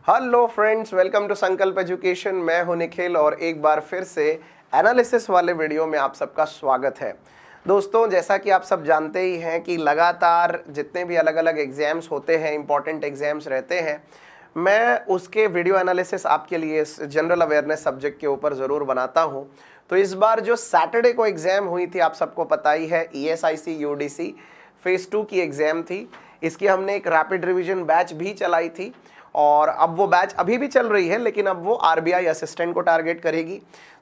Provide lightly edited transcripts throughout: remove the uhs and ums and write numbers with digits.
Hello friends, welcome to संकल्प education. मैं हूं निखिल और एक बार फिर से एनालिसिस वाले वीडियो में आप सबका स्वागत है। दोस्तों, जैसा कि आप सब जानते ही हैं कि लगातार जितने भी अलग अलग एग्जाम्स होते हैं, इंपॉर्टेंट एग्जाम्स रहते हैं, मैं उसके वीडियो एनालिसिस आपके लिए जनरल अवेयरनेस सब्जेक्ट के ऊपर ज़रूर बनाता हूं। तो इस बार जो सैटरडे को एग्ज़ाम हुई थी, आप सबको पता ही है, ESIC UDC फेज़ 2 की एग्ज़ाम थी। इसकी हमने एक रैपिड रिवीजन बैच भी चलाई थी और अब वो बैच अभी भी चल रही है, लेकिन अब वो RBI असिस्टेंट को टारगेट करेगी।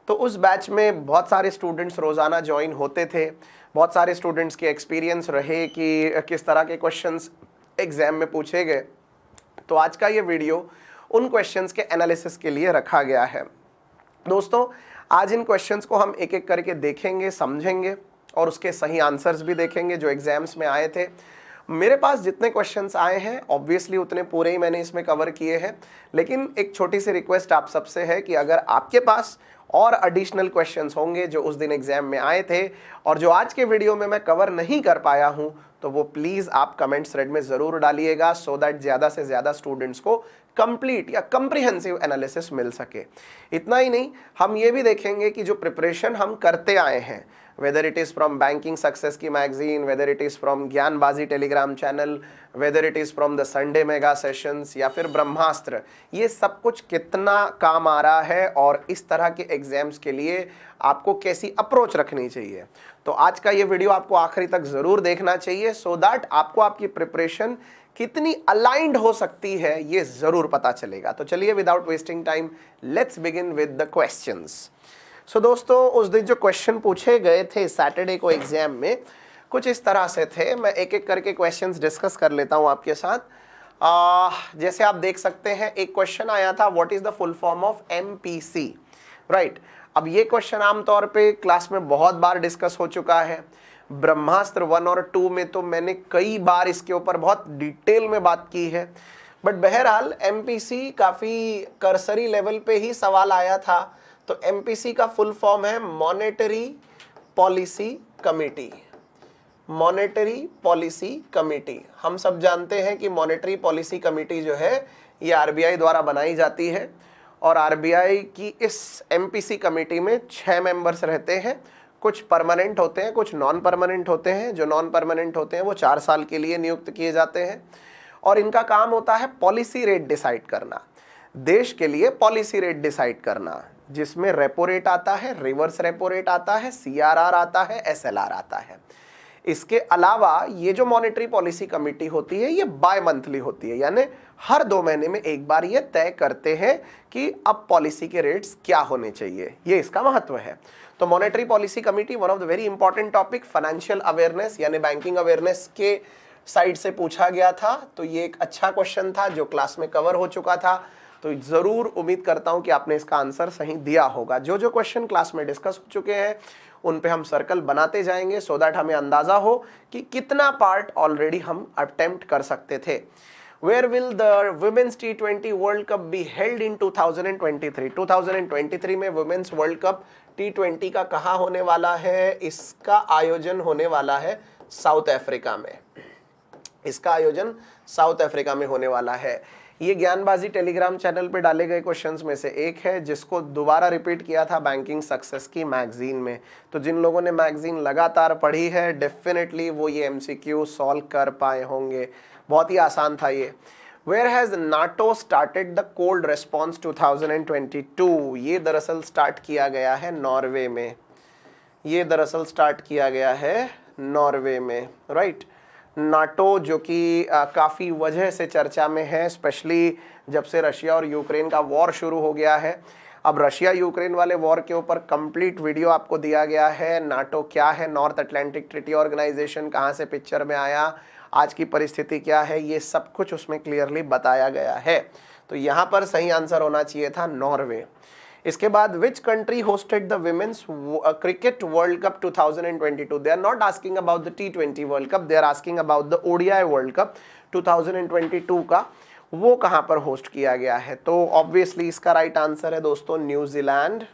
तो उस बैच में बहुत सारे स्टूडेंट्स रोज़ाना ज्वाइन होते थे। बहुत सारे स्टूडेंट्स के एक्सपीरियंस रहे कि किस तरह के क्वेश्चंस एग्जाम में पूछे गए। तो आज का ये वीडियो उन क्वेश्चंस के एनालिसिस के लिए रखा गया है। दोस्तों, आज इन क्वेश्चंस को हम एक एक करके देखेंगे, समझेंगे और उसके सही आंसर्स भी देखेंगे जो एग्जाम्स में आए थे। मेरे पास जितने क्वेश्चंस आए हैं ऑब्वियसली उतने पूरे ही मैंने इसमें कवर किए हैं, लेकिन एक छोटी सी रिक्वेस्ट आप सबसे है कि अगर आपके पास और एडिशनल क्वेश्चंस होंगे जो उस दिन एग्जाम में आए थे और जो आज के वीडियो में मैं कवर नहीं कर पाया हूं, तो वो प्लीज़ आप कमेंट थ्रेड में ज़रूर डालिएगा, सो दैट ज़्यादा से ज़्यादा स्टूडेंट्स को कंप्लीट या कम्प्रिहेंसिव एनालिसिस मिल सके। इतना ही नहीं, हम ये भी देखेंगे कि जो प्रिपरेशन हम करते आए हैं, whether it is from banking success की magazine, whether it is from Gyanbaazi Telegram channel, whether it is from the Sunday mega sessions या फिर ब्रह्मास्त्र, ये सब कुछ कितना काम आ रहा है और इस तरह के एग्जाम्स के लिए आपको कैसी अप्रोच रखनी चाहिए। तो आज का ये वीडियो आपको आखिरी तक ज़रूर देखना चाहिए, सो दैट आपको आपकी प्रिपरेशन कितनी अलाइंड हो सकती है ये ज़रूर पता चलेगा। तो चलिए, without wasting time, let's begin with the questions. So दोस्तों, उस दिन जो क्वेश्चन पूछे गए थे सैटरडे को एग्जाम में, कुछ इस तरह से थे। मैं एक एक करके क्वेश्चंस डिस्कस कर लेता हूं आपके साथ। जैसे आप देख सकते हैं, एक क्वेश्चन आया था, what is the full form of MPC, right. अब ये क्वेश्चन आमतौर पे क्लास में बहुत बार डिस्कस हो चुका है। ब्रह्मास्त्र 1 और 2 में तो मैंने कई बार इसके ऊपर बहुत डिटेल में बात की है, बट बहरहाल MPC काफ़ी कर्सरी लेवल पे ही सवाल आया था। तो MPC का फुल फॉर्म है monetary policy committee. Monetary policy committee, हम सब जानते हैं कि मॉनेटरी पॉलिसी कमेटी जो है ये RBI द्वारा बनाई जाती है और RBI की इस MPC कमेटी में 6 मेंबर्स रहते हैं। कुछ परमानेंट होते हैं, कुछ नॉन परमानेंट होते हैं। जो नॉन परमानेंट होते हैं वो 4 साल के लिए नियुक्त किए जाते हैं और इनका काम होता है पॉलिसी रेट डिसाइड करना, देश के लिए पॉलिसी रेट डिसाइड करना, जिसमें रेपो रेट आता है, रिवर्स रेपो रेट आता है, CRR आता है, SLR आता है। इसके अलावा ये जो मॉनेटरी पॉलिसी कमेटी होती है ये बाय मंथली होती है, यानी हर 2 महीने में एक बार ये तय करते हैं कि अब पॉलिसी के रेट्स क्या होने चाहिए। ये इसका महत्व है। तो monetary policy committee one of the very important topic, financial awareness यानी बैंकिंग अवेयरनेस के साइड से पूछा गया था। तो ये एक अच्छा क्वेश्चन था जो क्लास में कवर हो चुका था। तो जरूर उम्मीद करता हूं कि आपने इसका आंसर सही दिया होगा। जो जो क्वेश्चन क्लास में डिस्कस हो चुके हैं उन पे हम सर्कल बनाते जाएंगे, सो दैट हमें अंदाजा हो कि कितना पार्ट ऑलरेडी हम अटेम्प्ट कर सकते थे। Where will the women's T20 World Cup be held in 2023? 2023 में वुमेन्स वर्ल्ड कप T20 का कहाँ होने वाला है? इसका आयोजन होने वाला है साउथ अफ्रीका में। इसका आयोजन साउथ अफ्रीका में होने वाला है। ये ज्ञानबाजी टेलीग्राम चैनल पे डाले गए क्वेश्चंस में से एक है, जिसको दोबारा रिपीट किया था बैंकिंग सक्सेस की मैगजीन में। तो जिन लोगों ने मैगजीन लगातार पढ़ी है, डेफिनेटली वो ये MCQ सॉल्व कर पाए होंगे। बहुत ही आसान था ये। Where has NATO started the cold response 2022? ये दरअसल स्टार्ट किया गया है नॉर्वे में। ये दरअसल स्टार्ट किया गया है नॉर्वे में, राइट। नाटो जो कि काफ़ी वजह से चर्चा में है, स्पेशली जब से रशिया और यूक्रेन का वॉर शुरू हो गया है। अब रशिया यूक्रेन वाले वॉर के ऊपर कंप्लीट वीडियो आपको दिया गया है। नाटो क्या है, नॉर्थ अटलांटिक ट्रीटी ऑर्गेनाइजेशन कहाँ से पिक्चर में आया, आज की परिस्थिति क्या है, ये सब कुछ उसमें क्लियरली बताया गया है। तो यहाँ पर सही आंसर होना चाहिए था नॉर्वे। इसके बाद which country hosted the women's cricket World Cup 2022? They are not asking about the T20 World Cup, they are asking about the ODI World Cup 2022 का वो कहां पर होस्ट किया गया है। तो ऑब्वियसली इसका राइट आंसर है दोस्तों न्यूजीलैंड।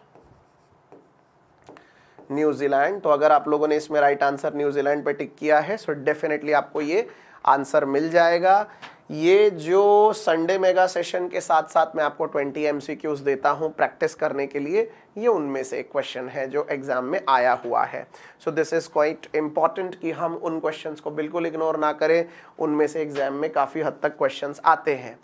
न्यूजीलैंड। तो अगर आप लोगों ने इसमें राइट आंसर न्यूजीलैंड पे टिक किया है, सो डेफिनेटली आपको ये आंसर मिल जाएगा। ये जो संडे मेगा सेशन के साथ साथ मैं आपको 20 एमसीक्यूज देता हूं प्रैक्टिस करने के लिए, ये उनमें से एक क्वेश्चन है जो एग्जाम में आया हुआ है। So this is quite important कि हम उन क्वेश्चंस को बिल्कुल इग्नोर ना करें, उनमें से एग्जाम में काफी हद तक क्वेश्चंस आते हैं।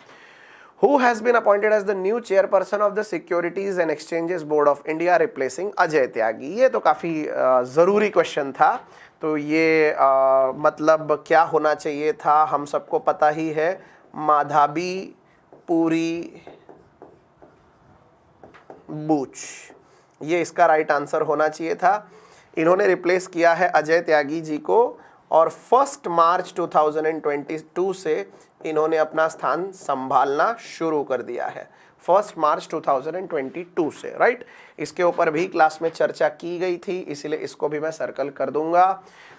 Who has been appointed as the new chairperson of the Securities and Exchanges Board of India replacing Ajay Tyagi? ये तो काफ़ी ज़रूरी क्वेश्चन था। तो ये मतलब क्या होना चाहिए था, हम सबको पता ही है, माधवी पुरी बूच, ये इसका राइट आंसर होना चाहिए था। इन्होंने रिप्लेस किया है अजय त्यागी जी को और 1 मार्च 2022 से इन्होंने अपना स्थान संभालना शुरू कर दिया है। 1 मार्च 2022 से, राइट। इसके ऊपर भी क्लास में चर्चा की गई थी, इसलिए इसको भी मैं सर्कल कर दूंगा।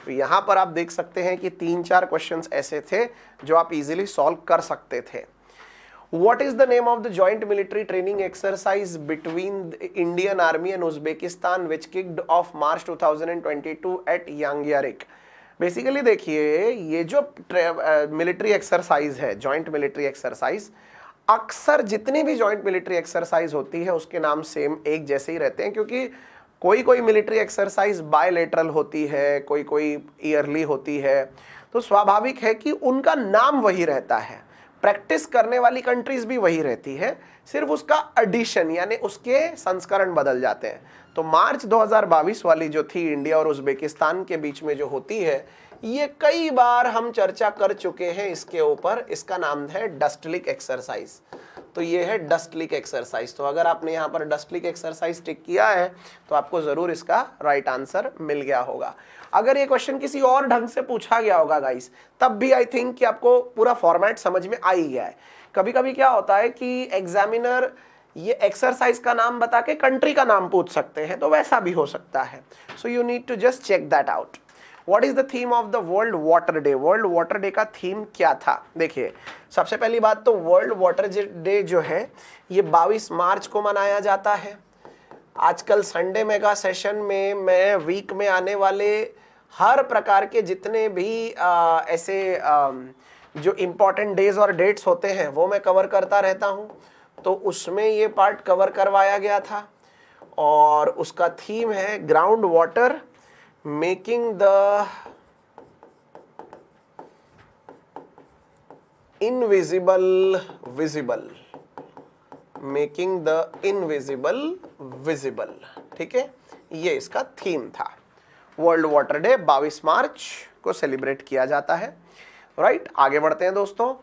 तो यहाँ पर आप देख सकते हैं कि 3-4 क्वेश्चंस ऐसे थे जो आप इजीली सॉल्व कर सकते थे। What is the name of the joint military training exercise between the Indian Army and Uzbekistan which kicked off March 2022 at Yangyarek? Basically देखिए, ये जो मिलिट्री एक्सरसाइज है, जॉइंट मिलिट्री एक्सरसाइज, अक्सर जितनी भी जॉइंट मिलिट्री एक्सरसाइज होती है उसके नाम सेम एक जैसे ही रहते हैं, क्योंकि कोई कोई मिलिट्री एक्सरसाइज बायलेटरल होती है, कोई कोई ईयरली होती है, तो स्वाभाविक है कि उनका नाम वही रहता है, प्रैक्टिस करने वाली कंट्रीज भी वही रहती है, सिर्फ उसका एडिशन यानी उसके संस्करण बदल जाते हैं। तो मार्च 2022 वाली जो थी इंडिया और उज्बेकिस्तान के बीच में जो होती है, ये कई बार हम चर्चा कर चुके हैं इसके ऊपर। इसका नाम है डस्टलिक एक्सरसाइज। तो ये है डस्टलिक एक्सरसाइज। तो अगर आपने यहाँ पर डस्टलिक एक्सरसाइज टिक किया है तो आपको जरूर इसका राइट आंसर मिल गया होगा। अगर ये क्वेश्चन किसी और ढंग से पूछा गया होगा गाइस, तब भी आई थिंक कि आपको पूरा फॉर्मेट समझ में आ ही गया है। कभी कभी क्या होता है कि एग्जामिनर ये एक्सरसाइज का नाम बता के कंट्री का नाम पूछ सकते हैं, तो वैसा भी हो सकता है। So you need to just check that out. What is the theme of the World Water Day? World Water Day का थीम क्या था? देखिए, सबसे पहली बात तो वर्ल्ड वाटर डे जो है ये 22 मार्च को मनाया जाता है। आजकल संडे मेगा सेशन में मैं वीक में आने वाले हर प्रकार के जितने भी ऐसे जो इम्पोर्टेंट डेज और डेट्स होते हैं वो मैं कवर करता रहता हूं। तो उसमें ये पार्ट कवर करवाया गया था और उसका थीम है ground water making the invisible visible, making the invisible visible. ठीक है, ये इसका थीम था। वर्ल्ड वाटर डे 22 मार्च को सेलिब्रेट किया जाता है, राइट। आगे बढ़ते हैं दोस्तों।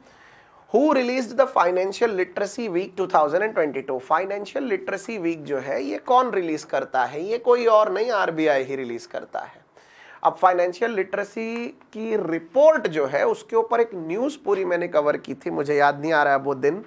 Who released the Financial Literacy Week 2022? Financial Literacy Week जो है ये कौन रिलीज करता है? ये कोई और नहीं, आरबीआई ही रिलीज करता है। अब फाइनेंशियल लिटरेसी की रिपोर्ट जो है उसके ऊपर एक न्यूज पूरी मैंने कवर की थी, मुझे याद नहीं आ रहा है वो दिन,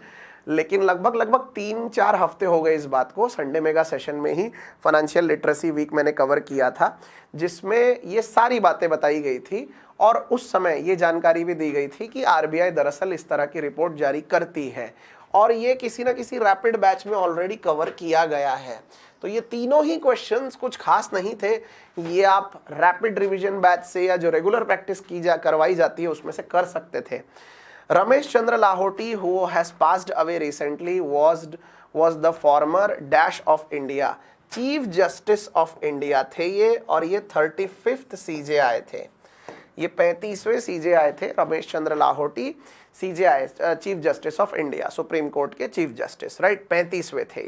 लेकिन लगभग 3-4 हफ्ते हो गए इस बात को। संडे मेगा सेशन में ही फाइनेंशियल लिटरेसी वीक मैंने कवर किया था, जिसमें ये सारी बातें बताई गई थी और उस समय ये जानकारी भी दी गई थी कि आरबीआई दरअसल इस तरह की रिपोर्ट जारी करती है और ये किसी ना किसी रैपिड बैच में ऑलरेडी कवर किया गया है। तो ये तीनों ही क्वेश्चंस कुछ खास नहीं थे, ये आप रैपिड रिवीजन बैच से या जो रेगुलर प्रैक्टिस करवाई जाती है उसमें से कर सकते थे। Ramesh Chandra Lahoti who has passed away recently was the former dash of India, chief justice of India थे ये, और ये 35th सीजे आए थे। ये 35वें सीजे आए थे रमेश चंद्र लाहोटी, सीजे आए chief justice of India, supreme court के चीफ जस्टिस, राइट। 35वें थे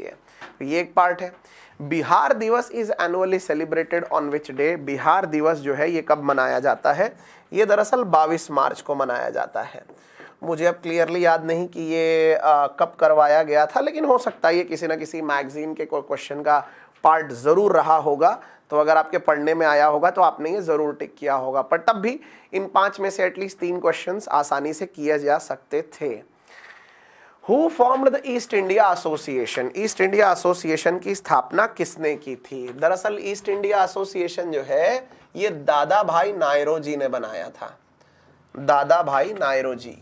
ये एक पार्ट है। बिहार दिवस is annually celebrated on which day? Bihar दिवस जो है ये कब मनाया जाता है? ये दरअसल 22 मार्च को मनाया जाता है। मुझे अब क्लियरली याद नहीं कि ये कब करवाया गया था, लेकिन हो सकता है ये किसी ना किसी मैगजीन के कोई क्वेश्चन का पार्ट जरूर रहा होगा। तो अगर आपके पढ़ने में आया होगा तो आपने ये जरूर टिक किया होगा, पर तब भी इन 5 में से एटलीस्ट 3 क्वेश्चंस आसानी से किए जा सकते थे। Who formed the east India association? East India association की स्थापना किसने की थी? दरअसल ईस्ट इंडिया एसोसिएशन जो है ये दादा भाई नायरोजी ने बनाया था। दादा भाई नायरोजी,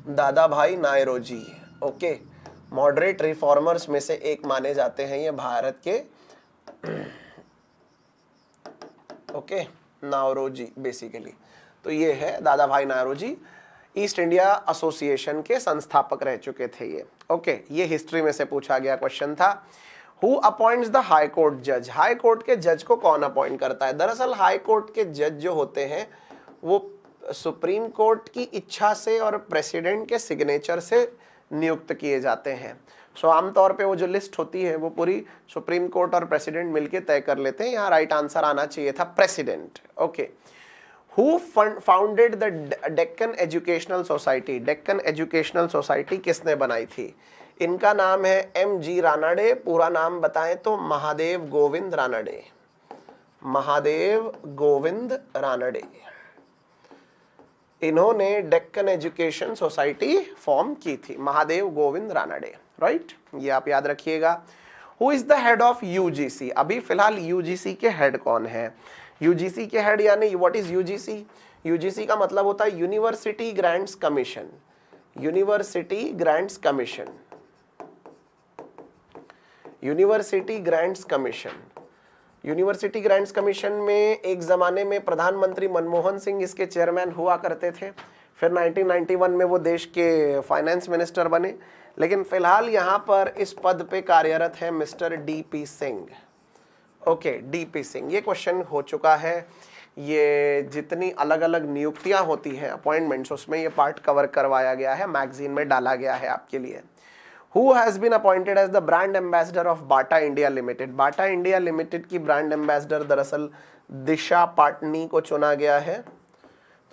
दादा भाई नायरोजी, ओके। मॉडरेट रिफॉर्मर्स में से एक माने जाते हैं ये भारत के, ओके, नायरोजी बेसिकली। तो ये है दादा भाई नौरोजी, ईस्ट इंडिया एसोसिएशन के संस्थापक रह चुके थे ये। ओके, ये हिस्ट्री में से पूछा गया क्वेश्चन था। Who appoints the high court जज, हाई कोर्ट के जज को कौन अपॉइंट करता है? दरअसल हाई कोर्ट के जज जो होते हैं वो सुप्रीम कोर्ट की इच्छा से और प्रेसिडेंट के सिग्नेचर से नियुक्त किए जाते हैं। सो आमतौर पे वो जो लिस्ट होती है वो पूरी सुप्रीम कोर्ट और प्रेसिडेंट मिलके तय कर लेते हैं। यहाँ राइट आंसर आना चाहिए था president. Okay, who founded the Deccan educational society, Deccan educational society किसने बनाई थी? इनका नाम है M.G. रानाडे, पूरा नाम बताएं तो महादेव गोविंद रानाडे, महादेव गोविंद रानडे। इन्होंने डेक्कन एजुकेशन सोसाइटी फॉर्म की थी, महादेव गोविंद रानडे, राइट, ये आप याद रखिएगा। Who is the head of UGC, अभी फिलहाल यूजीसी के हेड कौन है? यूजीसी के हेड यानी व्हाट इज यूजीसी? यूजीसी का मतलब होता है university grants commission, university grants commission, university grants commission. University grants commission में एक ज़माने में प्रधानमंत्री मनमोहन सिंह इसके चेयरमैन हुआ करते थे, फिर 1991 में वो देश के फाइनेंस मिनिस्टर बने, लेकिन फिलहाल यहाँ पर इस पद पे कार्यरत है mister DP Singh. Okay, DP Singh, ये क्वेश्चन हो चुका है। ये जितनी अलग अलग नियुक्तियाँ होती हैं, अपॉइंटमेंट्स, उसमें ये पार्ट कवर करवाया गया है, मैगजीन में डाला गया है आपके लिए। Who has been appointed as the brand ambassador of Bata India Limited? Bata India Limited की ब्रांड एम्बेसडर दरअसल दिशा पाटनी को चुना गया है,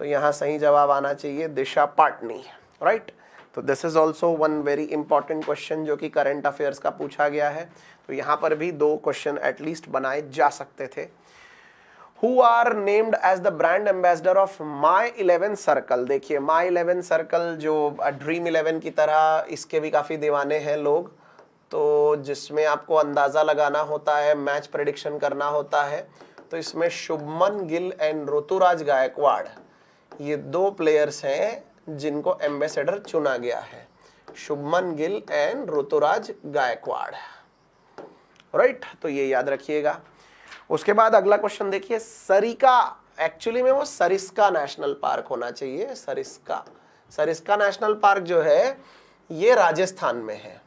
तो यहाँ सही जवाब आना चाहिए दिशा पाटनी, राइट। तो this is also one very important question जो कि करंट अफेयर्स का पूछा गया है, तो यहाँ पर भी 2 क्वेश्चन एटलीस्ट बनाए जा सकते थे। Who are named as the brand ambassador of My 11 Circle? देखिए My 11 Circle जो ड्रीम 11 की तरह, इसके भी काफ़ी दीवाने हैं लोग, तो जिसमें आपको अंदाज़ा लगाना होता है, मैच प्रेडिक्शन करना होता है, तो इसमें शुभमन गिल एंड ऋतुराज गायकवाड़, ये 2 प्लेयर्स हैं जिनको एम्बेसडर चुना गया है, शुभमन गिल एंड ऋतुराज गायकवाड़, राइट, तो ये याद रखिएगा। उसके बाद अगला क्वेश्चन देखिए, सरिका, एक्चुअली में वो सरिस्का नेशनल पार्क होना चाहिए, सरिस्का, सरिस्का नेशनल पार्क जो है ये राजस्थान में है,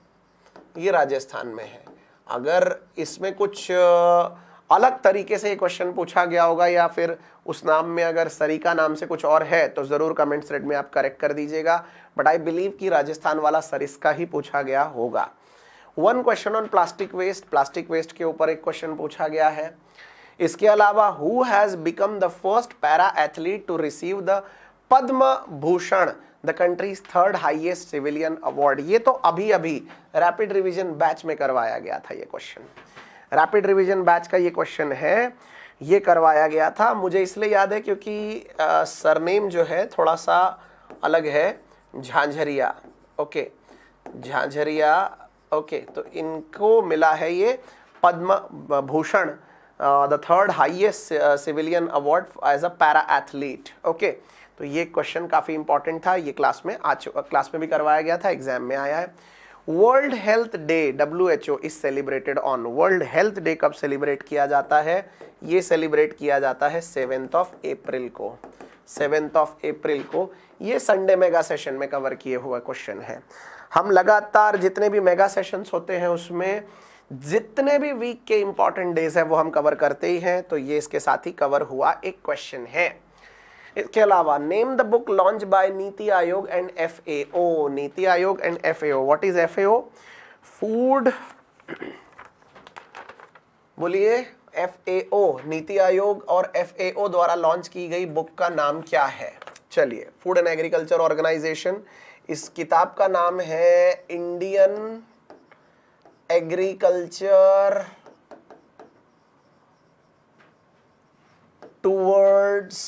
ये राजस्थान में है। अगर इसमें कुछ अलग तरीके से क्वेश्चन पूछा गया होगा या फिर उस नाम में अगर सरिका नाम से कुछ और है तो जरूर कमेंट थ्रेड में आप करेक्ट कर दीजिएगा, बट आई बिलीव कि राजस्थान वाला सरिस्का ही पूछा गया होगा। 1 question on plastic waste, plastic waste के ऊपर एक क्वेश्चन पूछा गया है। इसके अलावा who has become the first para athlete to receive the Padma Bhushan, the country's 3rd highest civilian award? ये तो अभी अभी रैपिड रिवीजन बैच में करवाया गया था ये क्वेश्चन, रैपिड रिवीजन बैच का ये क्वेश्चन है, ये करवाया गया था। मुझे इसलिए याद है क्योंकि सरनेम जो है थोड़ा सा अलग है, झांझरिया, ओके, झांझरिया, ओके, तो इनको मिला है ये Padma Bhushan, the 3rd highest civilian award as a para athlete. Okay, तो ये क्वेश्चन काफ़ी इंपॉर्टेंट था, ये क्लास में भी करवाया गया था, एग्जाम में आया है। World health day WHO is celebrated on, world health day कब सेलिब्रेट किया जाता है? ये सेलिब्रेट किया जाता है 7th ऑफ अप्रैल को, 7th ऑफ अप्रैल को। ये संडे मेगा सेशन में कवर किए हुआ क्वेश्चन है। हम लगातार जितने भी मेगा सेशंस होते हैं उसमें जितने भी वीक के इंपॉर्टेंट डेज है वो हम कवर करते ही हैं, तो ये इसके साथ ही कवर हुआ एक क्वेश्चन है। इसके अलावा name the book launch by NITI Aayog and FAO, NITI Aayog and FAO, what is FAO? Food, बोलिए, FAO, नीति आयोग और FAO द्वारा लॉन्च की गई बुक का नाम क्या है? चलिए, फूड एंड एग्रीकल्चर ऑर्गेनाइजेशन, इस किताब का नाम है Indian agriculture towards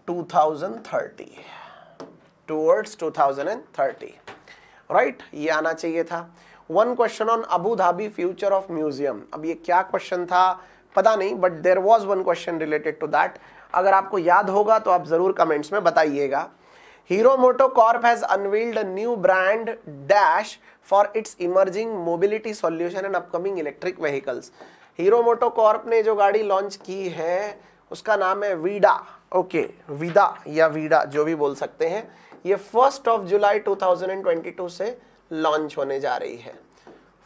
2030, towards 2030, right, ये आना चाहिए था। 1 question on Abu Dhabi future of museum, अब ये क्या क्वेश्चन था पता नहीं, but there was 1 question related to that. अगर आपको याद होगा तो आप जरूर कमेंट्स में बताइएगा। Hero MotoCorp has unveiled a new brand dash for its emerging mobility solution and upcoming electric vehicles. Hero MotoCorp ने जो गाड़ी लॉन्च की है उसका नाम है वीडा। ओके, विदा या वीडा जो भी बोल सकते हैं। ये 1 जुलाई 2022 से लॉन्च होने जा रही है,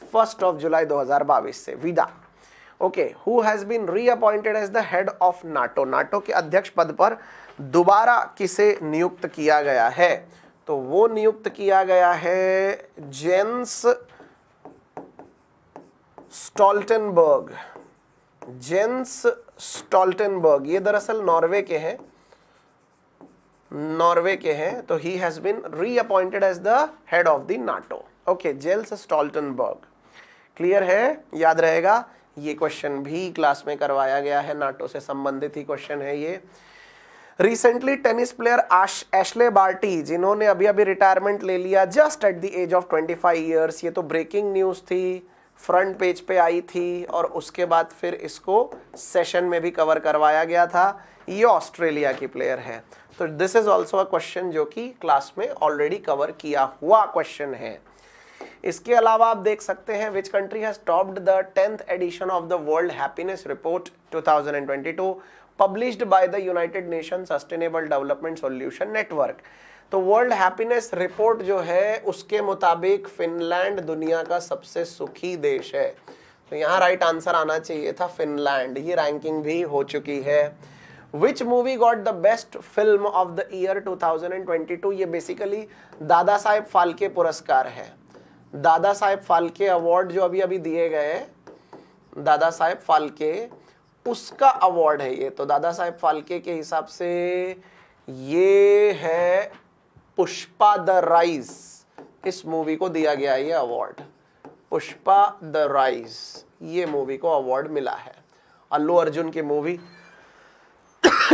1 जुलाई 2022 से विदा। Okay, who has been reappointed as the head of NATO. NATO के अध्यक्ष पद पर दोबारा किसे नियुक्त किया गया है? तो वो नियुक्त किया गया है जेंस स्टोल्टनबर्ग। जेंस स्टोल्टनबर्ग, ये दरअसल नॉर्वे के हैं, नॉर्वे के हैं। तो he has been reappointed as the head of the NATO. Okay, Jens Stoltenberg. Clear है, याद रहेगा। ये क्वेश्चन भी क्लास में करवाया गया है, नाटो से संबंधित ही क्वेश्चन है ये। Recently tennis player Ashleigh Barty, जिन्होंने अभी अभी रिटायरमेंट ले लिया just at the age of 25 years. ये तो ब्रेकिंग न्यूज थी, फ्रंट पेज पे आई थी और उसके बाद फिर इसको सेशन में भी कवर करवाया गया था। ये ऑस्ट्रेलिया की प्लेयर है। तो this is also a question जो कि क्लास में ऑलरेडी कवर किया हुआ क्वेश्चन है। इसके अलावा आप देख सकते हैं which country has topped the 10th edition of the World Happiness Report 2022 published by the United Nation Sustainable Development Solution Network. तो वर्ल्ड हैप्पीनेस रिपोर्ट जो है उसके मुताबिक फिनलैंड दुनिया का सबसे सुखी देश है। तो यहाँ राइट आंसर आना चाहिए था फिनलैंड। ये रैंकिंग भी हो चुकी है। Which movie got the best film of the year 2022? ये बेसिकली दादा साहेब फाल्के पुरस्कार है। दादा साहेब फाल्के अवार्ड जो अभी अभी दिए गए, दादा साहेब फाल्के, उसका अवार्ड है ये। तो दादा साहेब फाल्के के हिसाब से ये है पुष्पा द राइज। इस मूवी को दिया गया ये अवार्ड, पुष्पा द राइज, ये मूवी को अवार्ड मिला है। अल्लू अर्जुन की मूवी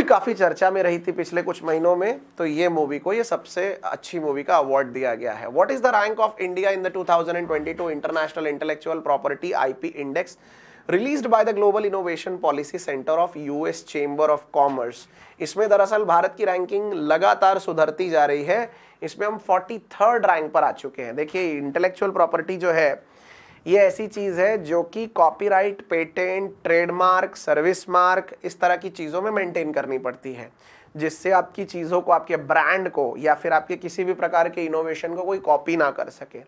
काफी चर्चा में रही थी पिछले कुछ महीनों में, तो ये मूवी को ये सबसे अच्छी मूवी का अवार्ड दिया गया है। What is the rank of India in the 2022 international intellectual property IP index released by the global innovation policy centre of US chamber of commerce? इसमें दरअसल भारत की रैंकिंग लगातार सुधरती जा रही है। इसमें हम 43rd रैंक पर आ चुके हैं। देखिए, इंटेलेक्चुअल प्रॉपर्टी जो है ये ऐसी चीज है जो कि copyright, patent, trademark, service mark, इस तरह की चीजों में मेंटेन करनी पड़ती है, जिससे आपकी चीजों को, आपके ब्रांड को या फिर आपके किसी भी प्रकार के इनोवेशन को कोई कॉपी ना कर सके।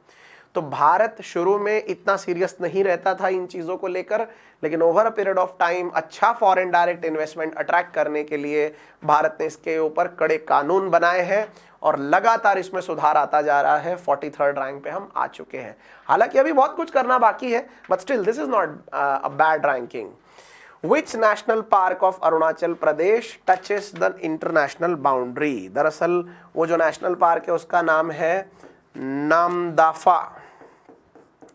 तो भारत शुरू में इतना सीरियस नहीं रहता था इन चीज़ों को लेकर, लेकिन over a period of time अच्छा फॉरेन डायरेक्ट इन्वेस्टमेंट अट्रैक्ट करने के लिए भारत ने इसके ऊपर कड़े कानून बनाए हैं और लगातार इसमें सुधार आता जा रहा है। 43rd रैंक पे हम आ चुके हैं। हालांकि अभी बहुत कुछ करना बाकी है, but still this is not a bad ranking. Which national park of Arunachal Pradesh touches the international boundary? दरअसल वो जो नेशनल पार्क है उसका नाम है Namdapha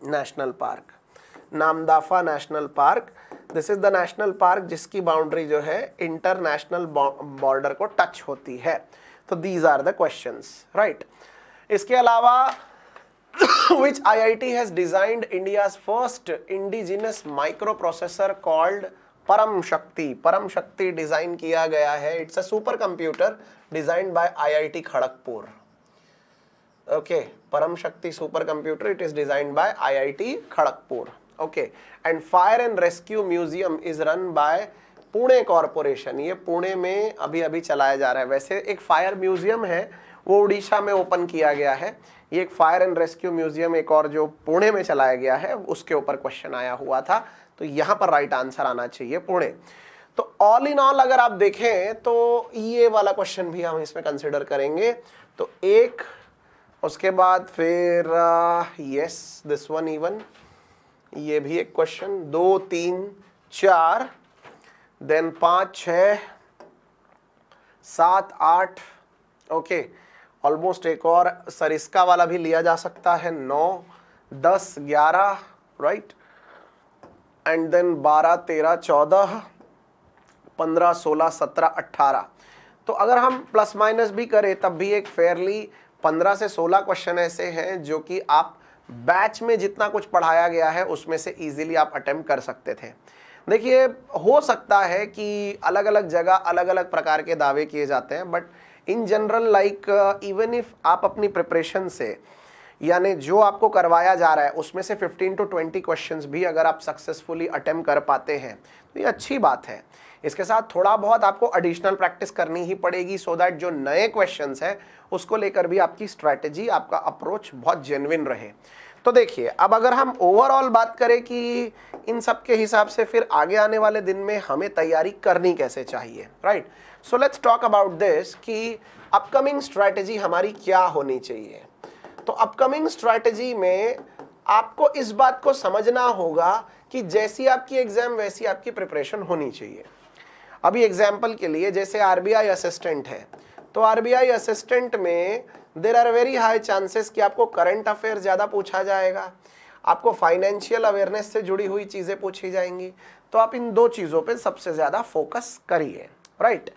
national park. Namdapha national park, this is the national park जिसकी बाउंड्री जो है इंटरनेशनल बॉर्डर को टच होती है। तो these are the questions, right. इसके अलावा which IIT has designed India's first indigenous microprocessor called परम शक्ति? परम शक्ति डिजाइन किया गया है। It's a super computer designed bye IIT Kharagpur. Okay, परम शक्ति super computer, it is designed bye IIT Kharagpur. Okay, and fire and rescue museum is run by Pune corporation. ये पुणे में अभी अभी चलाया जा रहा है। वैसे एक फायर म्यूजियम है वो उड़ीसा में ओपन किया गया है। ये एक फायर एंड रेस्क्यू म्यूजियम एक और जो पुणे में चलाया गया है उसके ऊपर क्वेश्चन आया हुआ था। तो यहाँ पर राइट आंसर आना चाहिए पुणे। तो ऑल इन ऑल अगर आप देखें तो ये वाला क्वेश्चन भी हम इसमें कंसिडर करेंगे। तो एक, उसके बाद फिर यस दिस वन इवन, ये भी एक क्वेश्चन, 2 3 4, देन 5 6 7 8, ओके, ऑलमोस्ट एक और सरिस्का वाला भी लिया जा सकता है, 9 10 11, राइट, एंड देन 12 13 14 15 16 17 18। तो अगर हम प्लस माइनस भी करें तब भी एक फेयरली 15 से 16 क्वेश्चन ऐसे हैं जो कि आप बैच में जितना कुछ पढ़ाया गया है उसमें से इजीली आप अटेम्प्ट कर सकते थे। देखिए, हो सकता है कि अलग अलग जगह अलग अलग प्रकार के दावे किए जाते हैं, but in general like even if आप अपनी प्रिपरेशन से, यानी जो आपको करवाया जा रहा है उसमें से 15 to 20 क्वेश्चंस भी अगर आप सक्सेसफुली अटेम्प्ट कर पाते हैं तो ये अच्छी बात है। इसके साथ थोड़ा बहुत आपको एडिशनल प्रैक्टिस करनी ही पड़ेगी सो दैट जो नए क्वेश्चंस है उसको लेकर भी आपकी स्ट्रैटेजी, आपका अप्रोच बहुत जेन्युइन रहे। तो देखिए, अब अगर हम ओवरऑल बात करें कि इन सब के हिसाब से फिर आगे आने वाले दिन में हमें तैयारी करनी कैसे चाहिए, right. So let's talk about this कि अपकमिंग स्ट्रैटेजी हमारी क्या होनी चाहिए। तो अपकमिंग स्ट्रैटेजी में आपको इस बात को समझना होगा कि जैसी आपकी एग्जाम वैसी आपकी प्रिपरेशन होनी चाहिए। अभी एग्जाम्पल के लिए जैसे आरबीआई असिस्टेंट है, तो आरबीआई असिस्टेंट में there are very high chances कि आपको करंट अफेयर ज़्यादा पूछा जाएगा, आपको फाइनेंशियल अवेयरनेस से जुड़ी हुई चीज़ें पूछी जाएंगी। तो आप इन दो चीज़ों पे सबसे ज़्यादा फोकस करिए, राइट।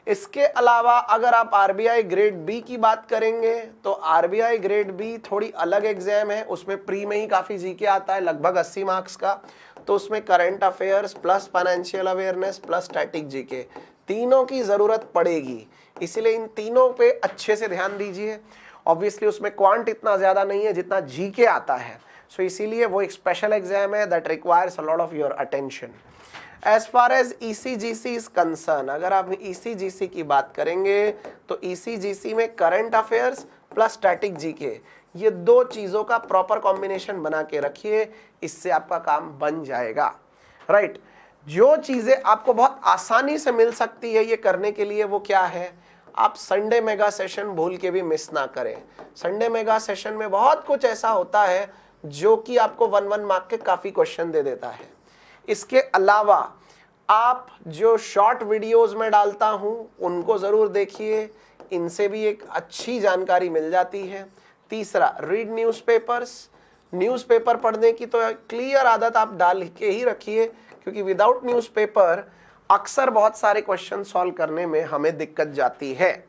इसके अलावा अगर आप आरबीआई ग्रेड बी की बात करेंगे तो आरबीआई ग्रेड बी थोड़ी अलग एग्जाम है, उसमें प्री में ही काफ़ी जीके आता है, लगभग 80 मार्क्स का। तो उसमें current affairs plus financial awareness plus static GK तीनों की ज़रूरत पड़ेगी, इसीलिए इन तीनों पे अच्छे से ध्यान दीजिए। ऑब्वियसली उसमें क्वांट इतना ज़्यादा नहीं है जितना जीके आता है, सो इसीलिए वो एक स्पेशल एग्जाम है that requires a lot of your attention. As far as ECGC is concern, अगर आप ECGC की बात करेंगे तो ECGC में current affairs plus static GK ये दो चीज़ों का प्रॉपर कॉम्बिनेशन बना के रखिए, इससे आपका काम बन जाएगा, राइट। जो चीज़ें आपको बहुत आसानी से मिल सकती है ये करने के लिए वो क्या है, आप संडे मेगा सेशन भूल के भी मिस ना करें। संडे मेगा सेशन में बहुत कुछ ऐसा होता है जो कि आपको 1 मार्क के काफ़ी क्वेश्चन दे देता है। इसके अलावा आप जो शॉर्ट वीडियोस में डालता हूं उनको ज़रूर देखिए, इनसे भी एक अच्छी जानकारी मिल जाती है। तीसरा, रीड न्यूज़पेपर्स, न्यूज़पेपर पढ़ने की तो क्लियर आदत आप डाल के ही रखिए, क्योंकि विदाउट न्यूज़पेपर अक्सर बहुत सारे क्वेश्चन सॉल्व करने में हमें दिक्कत जाती है।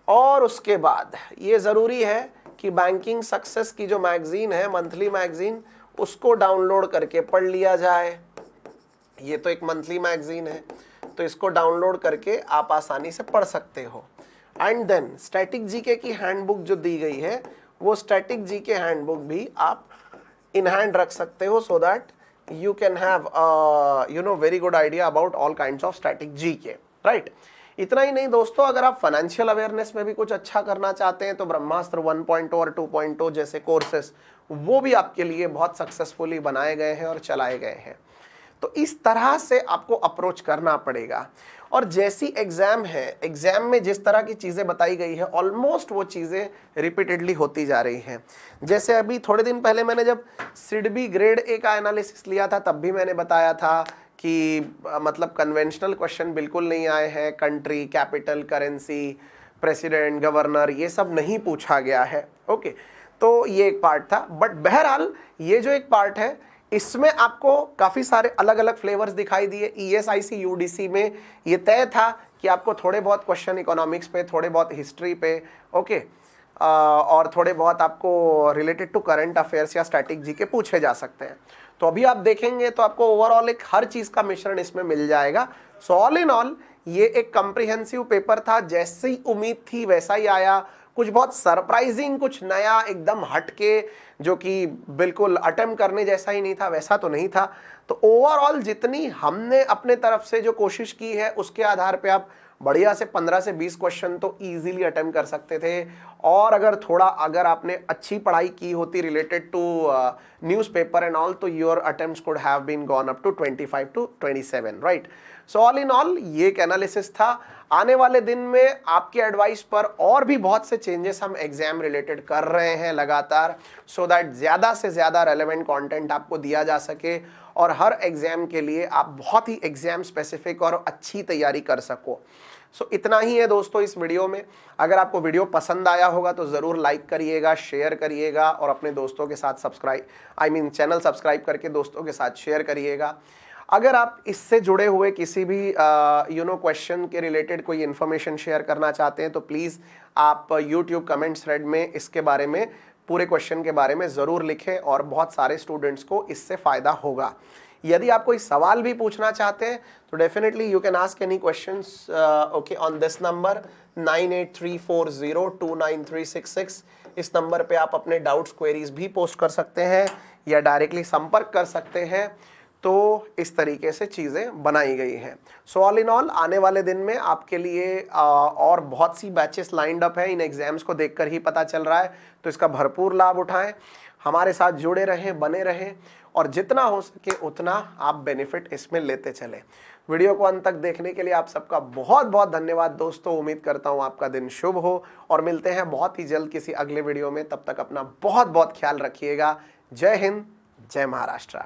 और उसके बाद ये ज़रूरी है कि बैंकिंग सक्सेस की जो मैगज़ीन है, मंथली मैगज़ीन, उसको डाउनलोड करके पढ़ लिया जाए। ये तो एक मंथली मैगज़ीन है, तो इसको डाउनलोड करके आप आसानी से पढ़ सकते हो। एंड देन स्टैटिक जीके की हैंडबुक जो दी गई है, वो स्टैटिक जीके हैंडबुक भी आप इन हैंड रख सकते हो, so that you can have very good idea about all kinds of static GK, right। इतना ही नहीं दोस्तों, अगर आप फाइनेंशियल अवेयरनेस में भी कुछ अच्छा करना चाहते हैं तो ब्रह्मास्त्र 1.0 और 2.0 जैसे कोर्सेस वो भी आपके लिए बहुत सक्सेसफुली बनाए गए हैं और चलाए गए हैं। तो इस तरह से आपको अप्रोच करना पड़ेगा। और जैसी एग्जाम है, एग्जाम में जिस तरह की चीज़ें बताई गई है ऑलमोस्ट वो चीज़ें रिपीटेडली होती जा रही हैं। जैसे अभी थोड़े दिन पहले मैंने जब सिडबी ग्रेड ए का एनालिसिस लिया था तब भी मैंने बताया था कि मतलब कन्वेंशनल क्वेश्चन बिल्कुल नहीं आए हैं, country, capital, currency, president, governor, ये सब नहीं पूछा गया है। ओके, तो ये एक पार्ट था। बट बहरहाल ये जो एक पार्ट है इसमें आपको काफ़ी सारे अलग अलग फ्लेवर्स दिखाई दिए। ESIC UDC में ये तय था कि आपको थोड़े बहुत क्वेश्चन इकोनॉमिक्स पे, थोड़े बहुत हिस्ट्री पे, ओके, और थोड़े बहुत आपको रिलेटेड टू करंट अफेयर्स या स्टैटिक जीके पूछे जा सकते हैं। तो अभी आप देखेंगे तो आपको ओवरऑल एक हर चीज़ का मिश्रण इसमें मिल जाएगा। सो ऑल इन ऑल ये एक कम्प्रिहेंसिव पेपर था, जैसी उम्मीद थी वैसा ही आया। कुछ बहुत सरप्राइजिंग, कुछ नया, एकदम हटके, जो कि बिल्कुल अटेम्प्ट करने जैसा ही नहीं था, वैसा तो नहीं था। तो ओवरऑल जितनी हमने अपने तरफ से जो कोशिश की है उसके आधार पे आप बढ़िया से 15 से 20 क्वेश्चन तो इजीली अटेम्प्ट कर सकते थे। और अगर आपने अच्छी पढ़ाई की होती related to newspaper and all, तो your attempts could have been gone up to 25 to 27, right. So all in all ये एक एनालिसिस था। आने वाले दिन में आपके एडवाइस पर और भी बहुत से चेंजेस हम एग्जाम रिलेटेड कर रहे हैं लगातार, सो दैट ज़्यादा से ज़्यादा रेलेवेंट कंटेंट आपको दिया जा सके और हर एग्जाम के लिए आप बहुत ही एग्जाम स्पेसिफिक और अच्छी तैयारी कर सको। सो इतना ही है दोस्तों इस वीडियो में। अगर आपको वीडियो पसंद आया होगा तो ज़रूर लाइक करिएगा, शेयर करिएगा और अपने दोस्तों के साथ चैनल सब्सक्राइब करके दोस्तों के साथ शेयर करिएगा। अगर आप इससे जुड़े हुए किसी भी क्वेश्चन के रिलेटेड कोई इन्फॉर्मेशन शेयर करना चाहते हैं तो प्लीज़ आप YouTube कमेंट्स थ्रेड में इसके बारे में, पूरे क्वेश्चन के बारे में ज़रूर लिखें और बहुत सारे स्टूडेंट्स को इससे फ़ायदा होगा। यदि आप कोई सवाल भी पूछना चाहते हैं तो definitely you can ask any questions okay on this number 9834029366। इस नंबर पे आप अपने डाउट्स, क्वेरीज भी पोस्ट कर सकते हैं या डायरेक्टली संपर्क कर सकते हैं। तो इस तरीके से चीज़ें बनाई गई हैं। सो ऑल इन ऑल आने वाले दिन में आपके लिए और बहुत सी बैचेस लाइंड अप हैं, इन एग्जाम्स को देखकर ही पता चल रहा है, तो इसका भरपूर लाभ उठाएं, हमारे साथ जुड़े रहें, बने रहें और जितना हो सके उतना आप बेनिफिट इसमें लेते चलें। वीडियो को अंत तक देखने के लिए आप सबका बहुत बहुत धन्यवाद दोस्तों। उम्मीद करता हूँ आपका दिन शुभ हो और मिलते हैं बहुत ही जल्द किसी अगले वीडियो में। तब तक अपना बहुत बहुत ख्याल रखिएगा। जय हिंद, जय महाराष्ट्र।